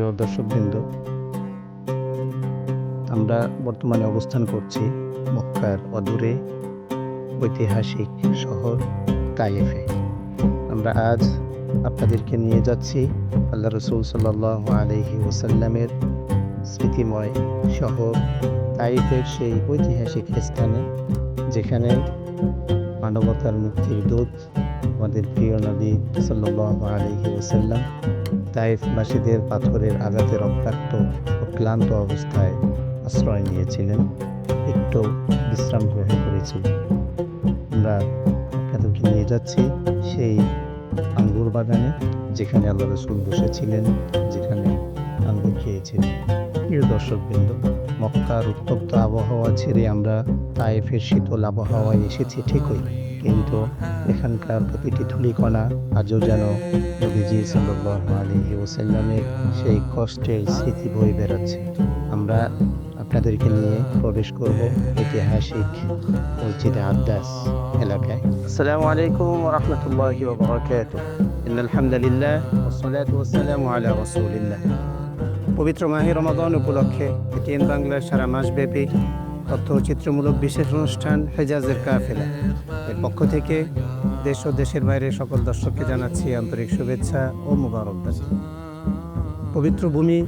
প্রিয় দর্শকবৃন্দ, আমরা বর্তমানে অবস্থান করছি মক্কার অদূরে ঐতিহাসিক শহর তায়েফে। আমরা আজ আপনাদেরকে নিয়ে যাচ্ছি আল্লাহ রসুল সাল্লাল্লাহু আলাইহি ওয়াসাল্লামের স্মৃতিময় শহর তায়েফের সেই ঐতিহাসিক স্থানে, যেখানে মানবতার মুক্তির দূত আমাদের প্রিয় নবী সাল্লাল্লাহু আলাইহি ওয়াসাল্লাম তায়েফবাসীদের পাথরের আঘাতে রক্তাক্ত ও ক্লান্ত অবস্থায় আশ্রয় নিয়েছিলেন, একটু বিশ্রাম গ্রহণ করেছিলেন। আমরা আপনাদেরকে নিয়ে যাচ্ছি সেই আঙ্গুর বাগানে, যেখানে আল্লাহ রসুল বসেছিলেন, যেখানে আঙ্গুর খেয়েছিলেন। প্রিয় দর্শকবৃন্দ, মক্কার উত্তপ্ত আবহাওয়া ছেড়ে আমরা তায়েফের শীতল আবহাওয়ায় এসেছি ঠিকই, কিন্তু এখানকার প্রতিটি ধূলিকণা আজও যেন নবীজি সাল্লাল্লাহু আলাইহি ওয়াসাল্লামের সেই কষ্টের স্মৃতি বয়ে বেড়াচ্ছে। আমরা আপনাদেরকে নিয়ে প্রবেশ করব ঐতিহাসিক মসজিদে আদ্দাস এলাকায়। আসসালামু আলাইকুম ওয়া রাহমাতুল্লাহি ওয়া বারাকাতুহু। ইন্নাল হামদুলিল্লাহ ওয়াস সালাতু ওয়াস সালামু আলা রাসূলিল্লাহ। পবিত্র মাহে রমাদান উপলক্ষে এটিএন বাংলার সারা মাসব্যাপী তথ্যচিত্রমূলক বিশেষ অনুষ্ঠান হেজাজের কাফেলা এর পক্ষ থেকে দেশ ও দেশের বাইরে সকল দর্শককে জানাচ্ছি আন্তরিক শুভেচ্ছা ও মুবারকবাদ। পবিত্র ভূমি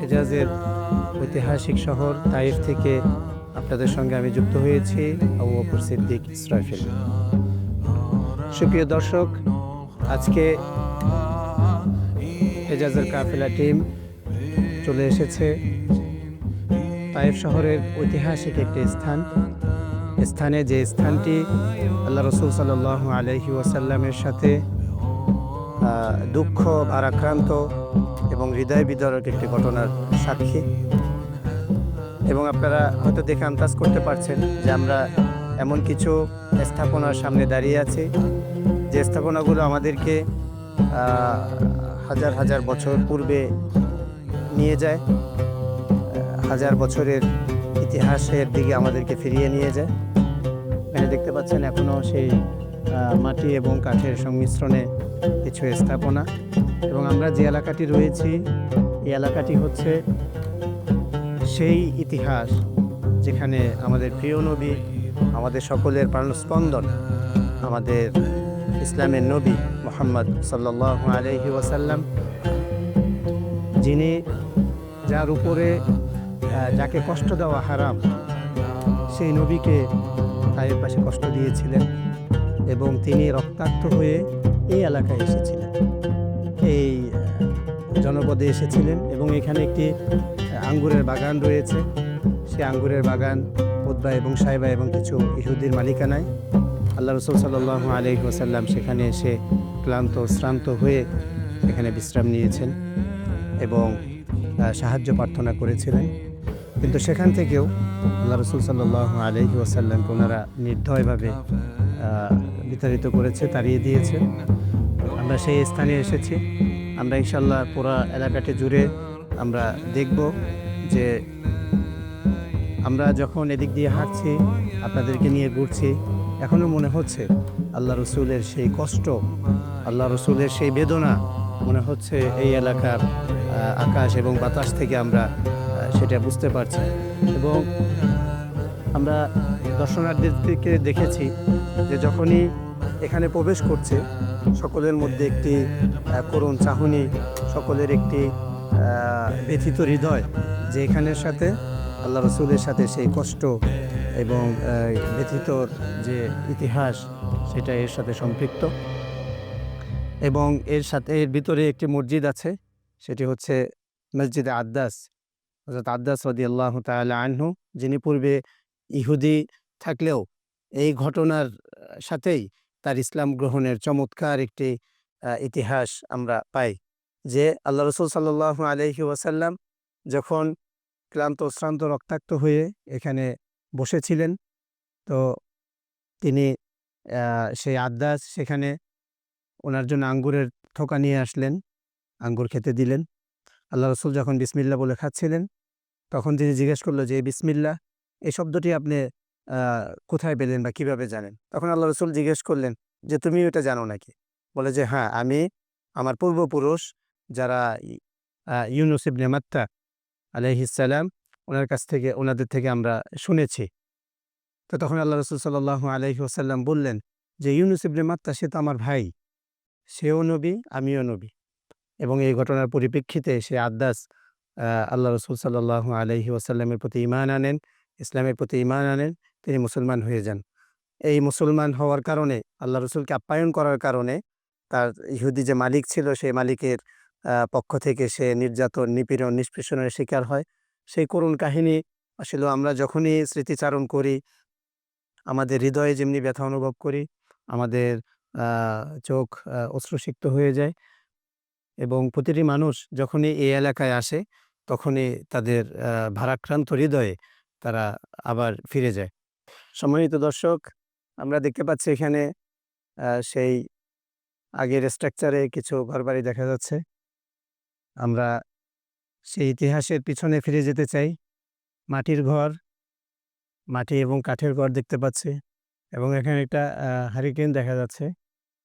হেজাজের ঐতিহাসিক শহর তাইফ থেকে আপনাদের সঙ্গে আমি যুক্ত হয়েছি, আবু বকর সিদ্দিক ইসরাফিল। সুপ্রিয় দর্শক, আজকে হেজাজের কাফেলা টিম চলে এসেছে তাইফ শহরের ঐতিহাসিক একটি স্থানে, যে স্থানটি আল্লাহ রসুল সাল্লাল্লাহু আলাইহি ওয়াসাল্লামের সাথে দুঃখ ভারাক্রান্ত এবং হৃদয় বিদারক একটি ঘটনার সাক্ষী। এবং আপনারা হয়তো দেখে আন্দাজ করতে পারছেন যে আমরা এমন কিছু স্থাপনার সামনে দাঁড়িয়ে আছি, যে স্থাপনাগুলো আমাদেরকে হাজার হাজার বছর পূর্বে নিয়ে যায়, হাজার বছরের ইতিহাসের দিকে আমাদেরকে ফিরিয়ে নিয়ে যায়। এখানে দেখতে পাচ্ছেন এখনও সেই মাটি এবং কাঠের সংমিশ্রণে কিছু স্থাপনা। এবং আমরা যে এলাকাটি রয়েছি, এই এলাকাটি হচ্ছে সেই ইতিহাস যেখানে আমাদের প্রিয় নবী, আমাদের সকলের প্রাণস্পন্দন, আমাদের ইসলামের নবী মুহাম্মদ সাল্লাল্লাহু আলাইহি ওয়াসাল্লাম, যিনি যার উপরে যাকে কষ্ট দেওয়া হারাম, সেই নবীকে তায়ের পাশে কষ্ট দিয়েছিলেন এবং তিনি রক্তাক্ত হয়ে এই এলাকায় এসেছিলেন, এই জনপদে এসেছিলেন। এবং এখানে একটি আঙ্গুরের বাগান রয়েছে, সেই আঙ্গুরের বাগান উতবা এবং সাইবা এবং কিছু ইহুদির মালিকানায়। আল্লাহ রসুল সাল্লাল্লাহু আলাইহি ওয়াসাল্লাম সেখানে এসে ক্লান্ত শ্রান্ত হয়ে এখানে বিশ্রাম নিয়েছেন এবং সাহায্য প্রার্থনা করেছিলেন। কিন্তু সেখান থেকেও আল্লাহ রসুল সাল্লাল্লাহু আলাইহি ওয়াসাল্লামকে ওনারা নির্দয়ভাবে বিতাড়িত করেছে, তাড়িয়ে দিয়েছে। আমরা সেই স্থানে এসেছি। আমরা ইনশাল্লাহ পুরো এলাকাটি জুড়ে আমরা দেখব যে আমরা যখন এদিক দিয়ে হাঁটছি, আপনাদেরকে নিয়ে ঘুরছি, এখনও মনে হচ্ছে আল্লাহ রসুলের সেই কষ্ট, আল্লাহ রসুলের সেই বেদনা মনে হচ্ছে এই এলাকার আকাশ এবং বাতাস থেকে আমরা সেটা বুঝতে পারছি। এবং আমরা দর্শনার্থীদেরকে দেখেছি যে যখনই এখানে প্রবেশ করছে, সকলের মধ্যে একটি করুণ চাহনি, সকলের একটি ব্যথিত হৃদয়, যে এখানের সাথে আল্লাহ রসুলের সাথে সেই কষ্ট এবং ব্যথিত যে ইতিহাস, সেটা এর সাথে সম্পৃক্ত। এবং এর ভিতরে একটি মসজিদ আছে, সেটি হচ্ছে মসজিদে আদ্দাস, হযরত আদ্দাস রাদিয়াল্লাহু তাআলা আনহু, যিনি পূর্বে ইহুদি থাকলেও এই ঘটনার সাথেই তার ইসলাম গ্রহণের চমৎকার একটি ইতিহাস আমরা পাই। যে আল্লাহ রসুল সাল্লাল্লাহু আলাইহি ওয়াসাল্লাম যখন ক্লান্ত শ্রান্ত রক্তাক্ত হয়ে এখানে বসেছিলেন, তো তিনি সেই আদ্দাস সেখানে ওনার জন্য আঙ্গুরের থোকা নিয়ে আসলেন, আঙ্গুর খেতে দিলেন। আল্লাহ রসুল যখন বিসমিল্লাহ বলে খাচ্ছিলেন, তখন তিনি জিজ্ঞেস করলো যে এই বিসমিল্লাহ, এই শব্দটি আপনি কোথায় পেলেন বা কিভাবে জানেন? তখন আল্লাহ রসুল জিজ্ঞেস করলেন যে তুমি এটা জানো নাকি? বলে যে হ্যাঁ, আমি আমার পূর্বপুরুষ যারা ইউনুস ইবনে মাত্তা আলাইহিস সালাম ওনাদের থেকে আমরা শুনেছি। তো তখন আল্লাহ রাসূল সাল্লাল্লাহু আলাইহি ওয়াসাল্লাম বললেন যে, ইউনুস ইবনে মাত্তা সে তো আমার ভাই, সেও নবী, আমিও নবী। এবং এই ঘটনার পরিপ্রেক্ষিতে সে আদ্দাস আল্লাহ রাসূল সাল্লাল্লাহু আলাইহি ওয়াসাল্লামের প্রতি ঈমান আনেন, ইসলামের প্রতি ঈমান আনেন, তিনি মুসলমান হয়ে যান। এই মুসলমান হওয়ার কারণে, আল্লাহ রসুলকে আপ্যায়ন করার কারণে, তার ইহুদি যে মালিক ছিল সেই মালিকের পক্ষ থেকে সে নির্যাতন, নিপীড়ন, নিষ্পেষণের শিকার হয়। সেই করুণ কাহিনী আসলে আমরা যখনই স্মৃতিচারণ করি, আমাদের হৃদয়ে যেমনি ব্যথা অনুভব করি, আমাদের চোখ অশ্রুসিক্ত হয়ে যায় এবং প্রতিটি মানুষ যখনই এই এলাকায় আসে তখনই তাদের ভারাক্রান্ত হৃদয়ে তারা আবার ফিরে যায়। সম্মানিত দর্শক, আমরা দেখতে পাচ্ছি এখানে সেই আগের স্ট্রাকচারে কিছু ঘরবাড়ি দেখা যাচ্ছে। আমরা সেই ইতিহাসের পিছনে ফিরে যেতে চাই। মাটির ঘর, মাটি এবং কাঠের ঘর দেখতে পাচ্ছি এবং এখানে একটা হারিকেন দেখা যাচ্ছে।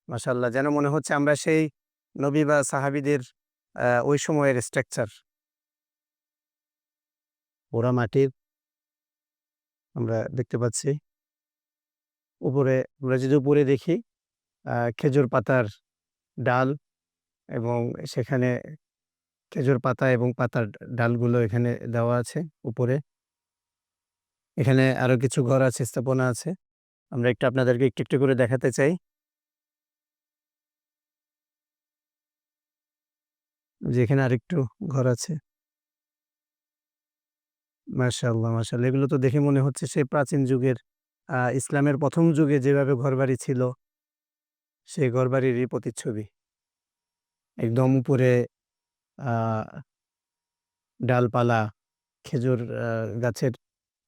মাশাআল্লাহ, যেন মনে হচ্ছে আমরা সেই নবী বা সাহাবীদের ওই সময়ের স্ট্রাকচার। পোড়া মাটির আমরা দেখতে পাচ্ছি। উপরে আমরা যদি উপরে দেখি খেজুর পাতার ডাল এবং সেখানে খেজুর পাতা এবং পাতার ডালগুলো এখানে দেওয়া আছে উপরে। এখানে আরো কিছু ঘর আছে, স্থাপনা আছে। আমরা একটু আপনাদেরকে একটু, একটু করে দেখাতে চাই। যে এখানে আরেকটু ঘর আছে। মাশাআল্লাহ, মাশাআল্লাহ। এগুলো তো দেখে মনে হচ্ছে সেই প্রাচীন যুগের ইসলামের ১ম যুগে যেভাবে ঘরবাড়ি ছিল, সেই ঘরবাড়িরই প্রতিচ্ছবি। একদম উপরে আ ডালপালা, খেজুর গাছের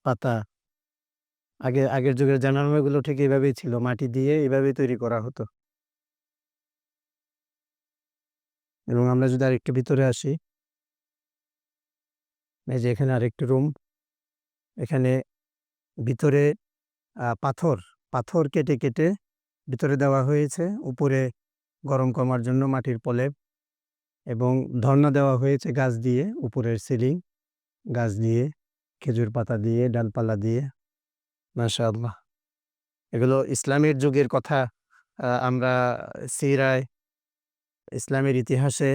পাতা। আগের যুগের জানালাগুলো ঠিক এভাবেই ছিল। মাটি দিয়ে এভাবেই তৈরি করা হতো। এবং আমরা যদি আরেকটু ভিতরে আসি, এই যে এখানে আরেকটি রুম। এখানে ভিতরে পাথর কেটে, কেটে ভিতরে দেওয়া হয়েছে। উপরে গরম কমার জন্য মাটির প্রলেপ এবং ধরনা দেওয়া হয়েছে গাছ দিয়ে, উপরের সিলিং গাছ দিয়ে, খেজুর পাতা দিয়ে, ডালপালা দিয়ে। মাশাআল্লাহ। এগুলো ইসলামের যুগের কথা আমরা সিরায়, ইসলামের ইতিহাসে,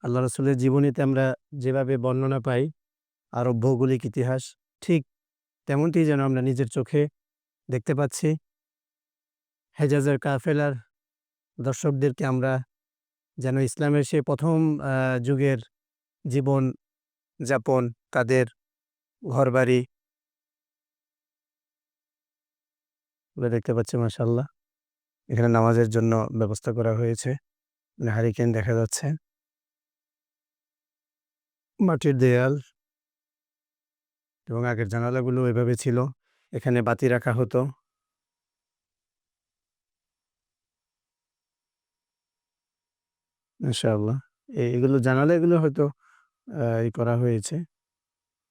আল্লাহ রাসূলের জীবনীতে আমরা যেভাবে বর্ণনা পাই, আরব ভৌগোলিক ইতিহাস, ঠিক তেমনটি যেন আমরা নিজের চোখে দেখতে পাচ্ছি। হেজাজের কাফেলার দর্শকদেরকে আমরা যেন ইসলামের সেই ১ম যুগের জীবন যাপন, তাদের ঘরবাড়ি এগুলো দেখতে পাচ্ছি। মাশাআল্লাহ। এখানে নামাজের জন্য ব্যবস্থা করা হয়েছে। হারিকেন দেখা যাচ্ছে। মাটির দেয়াল এবং আগের জানালাগুলো এভাবে ছিল। এখানে বাতি রাখা হতো। মাশাআল্লাহ। এগুলো জানালা এগুলো হয়তো করা হয়েছে,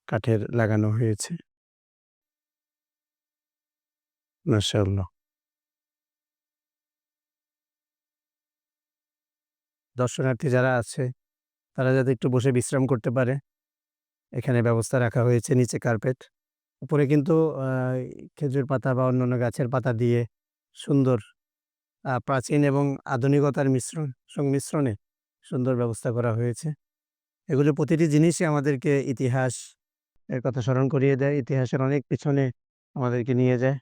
কাঠের লাগানো হয়েছে। মাশাআল্লাহ। দর্শনার্থী যারা আছে তারা যাতে একটু বসে বিশ্রাম করতে পারে, এখানে ব্যবস্থা রাখা হয়েছে। নিচে কার্পেট। উপরে কিন্তু আ খেজুর পাতা বা অন্যান্য গাছের পাতা দিয়ে সুন্দর প্রাচীন এবং আধুনিকতার সংমিশ্রণে সুন্দর ব্যবস্থা করা হয়েছে। এগুলো প্রতিটি জিনিসই আমাদেরকে ইতিহাস এর কথা স্মরণ করিয়ে দেয়। ইতিহাসের অনেক পিছনে আমাদেরকে নিয়ে যায়।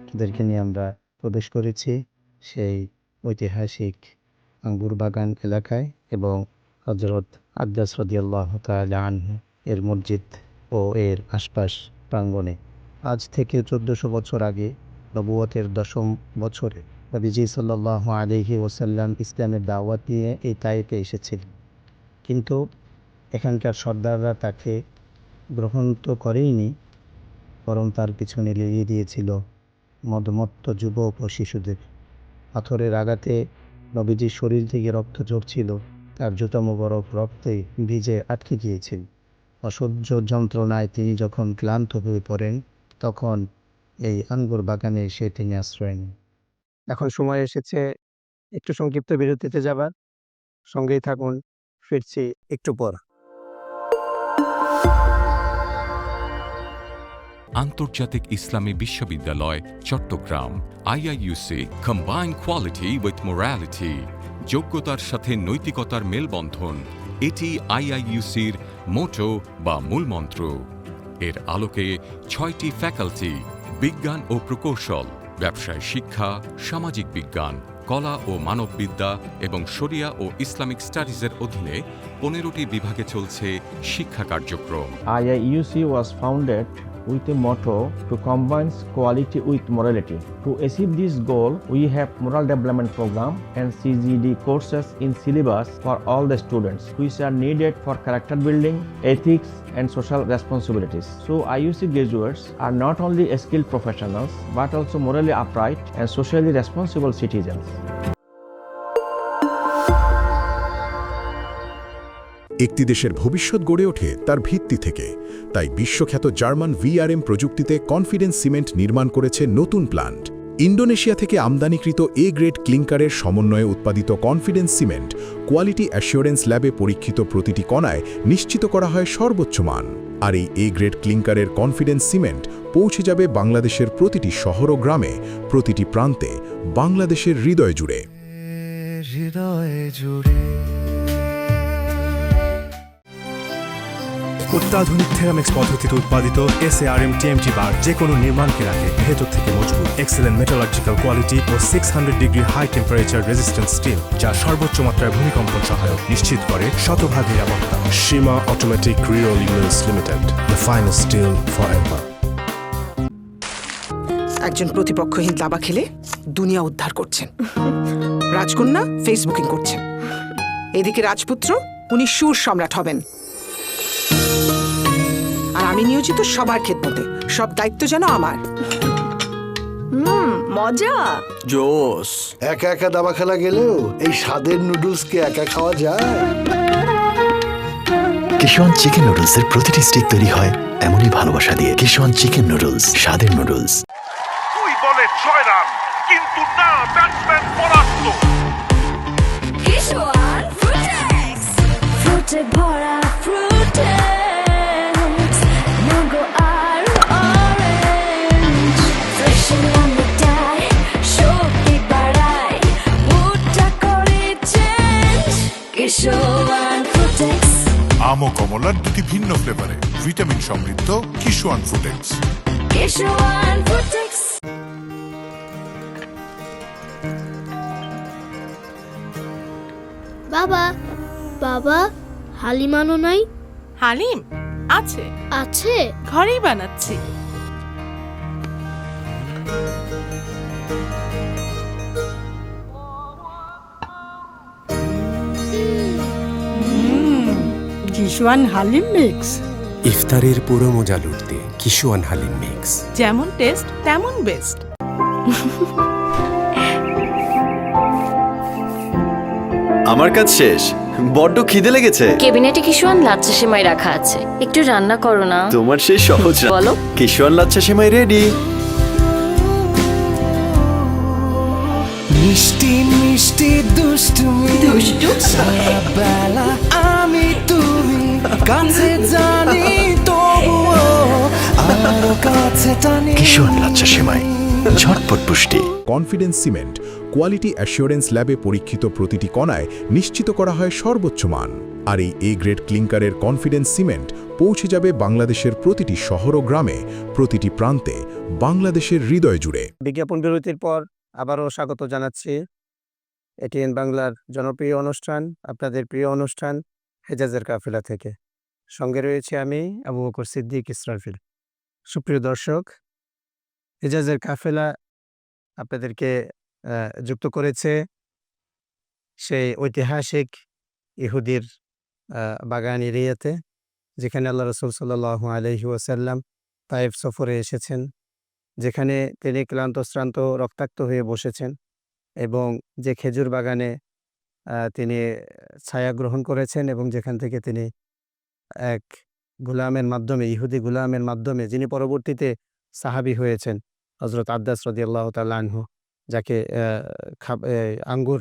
তাদেরকে নিয়ে আমরা প্রবেশ করেছি সেই ঐতিহাসিক আঙ্গুর বাগান এলাকায় এবং হযরত আব্বাস রাদিয়াল্লাহু তাআলা আনহু এর মসজিদ ও এর আশপাশ প্রাঙ্গণে। আজ থেকে ১৪০০ বছর আগে নবুয়তের ১০ম বছরে নবীজি সাল্লাল্লাহু আলাইহি ওয়াসাল্লাম ইসলামের দাওয়াত নিয়ে এই তায়েফে এসেছিলেন। কিন্তু এখানকার সর্দাররা তাকে গ্রহণ তো করেইনি, বরং তার পিছনে লেলিয়ে দিয়েছিল মদমত্ত যুবক ও শিশুদের। পাথরের আঘাতে নবীজির শরীর থেকে রক্ত ঝরছিল। তার জুতা মোবারক রক্তে ভিজে আটকে গিয়েছিল। অসহ্য যন্ত্রণায় তিনি যখন ক্লান্ত হয়ে পড়েন, তখন এই আঙ্গুর বাগানে এসে তিনি আশ্রয় নেন। এখন সময় এসেছে একটু সংক্ষিপ্ত বিরতিতে যাবার। সঙ্গেই থাকুন, ফিরছি একটু পর। আন্তর্জাতিক ইসলামী বিশ্ববিদ্যালয়, Chittagong. IIUC, combine quality with morality. যোগ্যতার সাথে নৈতিকতার মেলবন্ধন, এটি আইআইইউসির মোটো বা মূলমন্ত্র। এর আলোকে 6টি ফ্যাকাল্টি, বিজ্ঞান ও প্রকৌশল, ব্যবসায় শিক্ষা, সামাজিক বিজ্ঞান, কলা ও মানববিদ্যা এবং শরিয়া ও ইসলামিক স্টাডিজের অধীনে 15টি বিভাগে চলছে শিক্ষা কার্যক্রম। IIUC was founded with a motto to combine quality with morality. To achieve this goal, we have moral development program and CGD courses in syllabus for all the students, which are needed for character building, ethics, and social responsibilities. So IUC graduates are not only skilled professionals, but also morally upright and socially responsible citizens. একটি দেশের ভবিষ্যৎ গড়ে ওঠে তার ভিত্তি থেকে। তাই বিশ্বখ্যাত জার্মান VRM প্রযুক্তিতে কনফিডেন্স সিমেন্ট নির্মাণ করেছে নতুন প্ল্যান্ট। ইন্দোনেশিয়া থেকে আমদানিকৃত এ গ্রেড ক্লিংকারের সমন্বয়ে উৎপাদিত কনফিডেন্স সিমেন্ট কোয়ালিটি অ্যাসিওরেন্স ল্যাবে পরীক্ষিত প্রতিটি কণায় নিশ্চিত করা হয় সর্বোচ্চ মান। আর এই এ গ্রেড ক্লিংকারের কনফিডেন্স সিমেন্ট পৌঁছে যাবে বাংলাদেশের প্রতিটি শহর ও গ্রামে, প্রতিটি প্রান্তে, বাংলাদেশের হৃদয় জুড়ে। অত্যাধুনিক থেরামিক্স পদ্ধতিতে উৎপাদিত SARM TMT বার যে কোনো নির্মাণকে রাখে ভেতর থেকে মজবুত। এক্সেলেন্ট মেটালজিক্যাল কোয়ালিটি ও 600 degree high temperature resistance steel, যা সর্বোচ্চ মাত্রায় ভূমিকম্পন সহায়ক, নিশ্চিত করে শতভাগ নিরাপত্তা। Seema automatic reroll units limited, the finest steel forever. একজন প্রতিপক্ষহীন দাবা খেলে দুনিয়া উদ্ধার করছেন, রাজকন্যা ফেসবুকিং করছেন। এদিকে রাজপুত্র, উনি সুর সম্রাট হবেন। আর আমি নিয়োজিত সবার খেদমতে, সব দায়িত্ব যেন আমার। মজা জোস। একা একা দাবা খেলা গেলেও এই স্বাদের নুডলসকে একা খাওয়া যায়? কিশোয়ান চিকেন নুডলসের প্রতিটি স্টিক তৈরি হয় এমনই ভালোবাসা দিয়ে। কিশোয়ান চিকেন নুডলস, স্বাদের নুডলস। 2 বলে 6 রান, কিন্তু না, ব্যাটসম্যান পরাস্ত। কিশোয়ান ফ্রুটেক্স, ফ্রুটে ভরা ফ্রুটেক্স, ম্যাঙ্গো আর অরেঞ্জ, ফ্রেশ আমটাই শক্তি বাড়ায়, মুডটা করে চেঞ্জ। কিশোয়ান ফ্রুটেক্স, আম ও কমলার দুটি ভিন্ন ফ্লেভারে ভিটামিন সমৃদ্ধ কিশোয়ান ফ্রুটেক্স। কিশোয়ান ফ্রুটেক্স। বাবা, বাবা, হালিম আনো নাই? হালিম আছে, আছে, ঘরেই বানাচ্ছি। কিশোয়ান হালিম মিক্স। ইফতারের পুরো মজা লুটতে কিশোয়ান হালিম মিক্স। যেমন টেস্ট তেমন বেস্ট। আমার কাজ শেষ, বড্ড খিদে লেগেছে। কেবিনেটে কিশোয়ান লাচ্ছা সেমাই রাখা আছে, একটু রান্না করো না। তোমার সেই সহজ বলো। কিশোয়ান লাচ্ছা সেমাই রেডি। মিষ্টি মিষ্টি দুষ্টুমি, বেলা আমি তুমি কাছে জানি, তবুও আরো কাছে টানি। কিশোয়ান লাচ্ছা সেমাই, ঝটপট পুষ্টি। কনফিডেন্স সিমেন্ট কোয়ালিটি অ্যাসিওরেন্স ল্যাবে পরীক্ষিত প্রতিটি কণায় নিশ্চিত করা হয় সর্বোচ্চ মান। আর এই এ গ্রেড ক্লিংকারের কনফিডেন্স সিমেন্ট পৌঁছে যাবে বাংলাদেশের প্রতিটি শহর ও গ্রামে, প্রতিটি প্রান্তে, বাংলাদেশের হৃদয় জুড়ে। বিজ্ঞাপন বিরতির পর আবারও স্বাগত জানাচ্ছি এটিএন বাংলার জনপ্রিয় অনুষ্ঠান, আপনাদের প্রিয় অনুষ্ঠান হেজাজের কাফেলা থেকে। সঙ্গে রয়েছে আমি, আবু বকর সিদ্দিক ইসরাফিল। সুপ্রিয় দর্শক, হেজাজের কাফেলা আপনাদেরকে যুক্ত করেছে সেই ঐতিহাসিক ইহুদির বাগান এরিয়াতে, যেখানে আল্লাহ রাসূল সাল্লাল্লাহু আলাইহি ওয়াসাল্লাম তায়েফ সফরে এসেছেন, যেখানে তিনি ক্লান্ত-শ্রান্ত রক্তাক্ত হয়ে বসেছেন এবং যে খেজুর বাগানে তিনি ছায়া গ্রহণ করেছেন এবং যেখান থেকে তিনি এক গুলামের মাধ্যমে, ইহুদি গুলামের মাধ্যমে, যিনি পরবর্তীতে সাহাবী হয়েছেন, হযরত আব্বাস রাদিয়াল্লাহু তাআলা আনহু, যাকে আঙ্গুর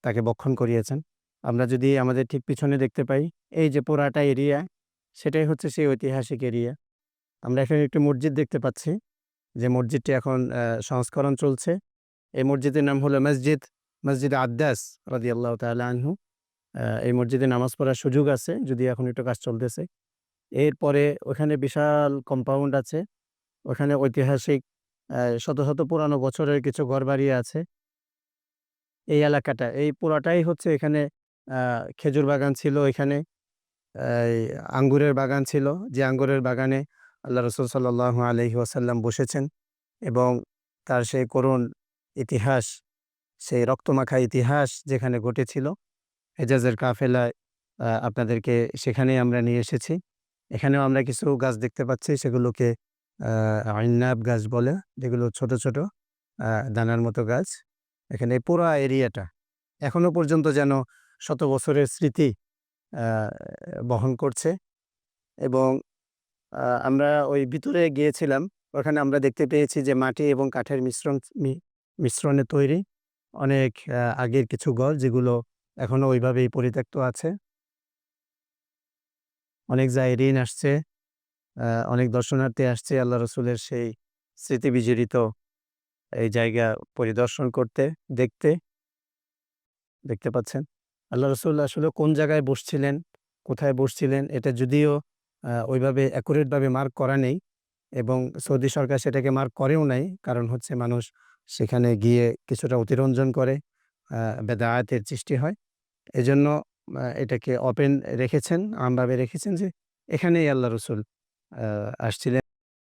তাকে বক্ষণ করিয়েছেন। আমরা যদি আমাদের ঠিক পিছনে দেখতে পাই, এই যে পুরাটা এরিয়া, সেটাই হচ্ছে সেই ঐতিহাসিক এরিয়া। আমরা এখানে একটি মসজিদ দেখতে পাচ্ছি, যে মসজিদটি এখন সংস্করণ চলছে। এই মসজিদের নাম হলো মসজিদ আদ্দাস রাদিয়াল্লাহু তাআলা আনহু। এই মসজিদে নামাজ পড়ার সুযোগ আছে, যদি এখন একটু কাজ চলতেছে। এরপরে ওখানে বিশাল কম্পাউন্ড আছে, ওখানে ঐতিহাসিক শত শত পুরানো বছরের কিছু ঘরবাড়ি আছে। এই এলাকাটা, এই পুরাটাই হচ্ছে এখানে খেজুর বাগান ছিল, এখানে এই আঙ্গুরের বাগান ছিল, যে আঙ্গুরের বাগানে আল্লাহ রসুল সাল্লাল্লাহু আলাইহি ওয়াসাল্লাম বসেছেন এবং তার সেই করুণ ইতিহাস, সেই রক্তমাখা ইতিহাস যেখানে ঘটেছিল, হেজাজের কাফেলায় আপনাদেরকে সেখানেই আমরা নিয়ে এসেছি। এখানেও আমরা কিছু গাছ দেখতে পাচ্ছি, সেগুলোকে আইনাব গাছ বলে, যেগুলো ছোট ছোট দানার মতো গাছ। এখানে এই পুরো এরিয়াটা এখনো পর্যন্ত যেন শত বছরের স্মৃতি বহন করছে। এবং আমরা ওই ভিতরে গিয়েছিলাম, ওখানে আমরা দেখতে পেয়েছি যে মাটি এবং কাঠের মিশ্রণে তৈরি অনেক আগের কিছু ঘর, যেগুলো এখনো ওইভাবেই পরিত্যক্ত আছে। অনেক জায়রিন আসছে, অনেক দর্শনার্থী আসছে আল্লাহ রসুলের সেই স্মৃতি বিজড়িত এই জায়গা পরিদর্শন করতে, দেখতে পাচ্ছেন আল্লাহ রসুল আসলে কোন জায়গায় বসছিলেন, কোথায় বসছিলেন, এটা যদিও ওইভাবে অ্যাকুরেটভাবে মার্ক করা নেই, এবং সৌদি সরকার সেটাকে মার্ক করেও নাই। কারণ হচ্ছে মানুষ সেখানে গিয়ে কিছুটা অতিরঞ্জন করে, বেদায়াতের সৃষ্টি হয়। এজন্য এটাকে ওপেন রেখেছেন, আমভাবে রেখেছেন যে এখানেই আল্লাহ রসুল আসছিলেন।